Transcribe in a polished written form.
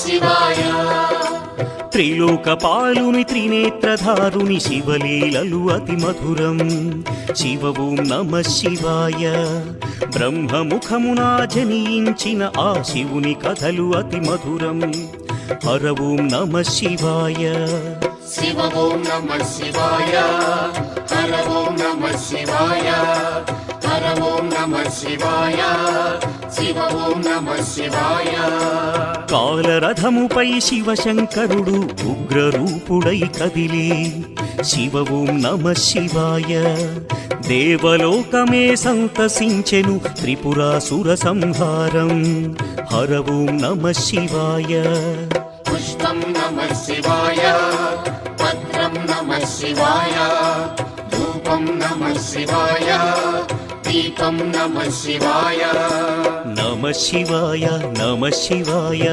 శివాయ. త్రిలోకపాలుని త్రినేత్రధారుని శివలీలలు అతి మధురం. శివ ఓం నమః శివాయ. బ్రహ్మముఖమున జనించిన ఆ శివుని కథలు అతి మధురం. హర ఓం నమః శివాయ. శివ ఓం నమః శివాయ. హర ఓం నమః శివాయ. హర ఓం నమః శివాయ. శివ ఓం నమః శివాయ. కాలరథముపై శివశంకరుడు ఉగ్రరూపుడై కదిలి శివ ఓం నమః శివాయ. దేవలోకమే సంతసించెను త్రిపురాసుర సంహారం. హర ఓం నమః శివాయ. పుష్పం నమః శివాయ. పత్రం నమః శివాయ. ధూపం నమః శివాయ. దీపం నమః శివాయ. నమః శివాయ. నమః శివాయ.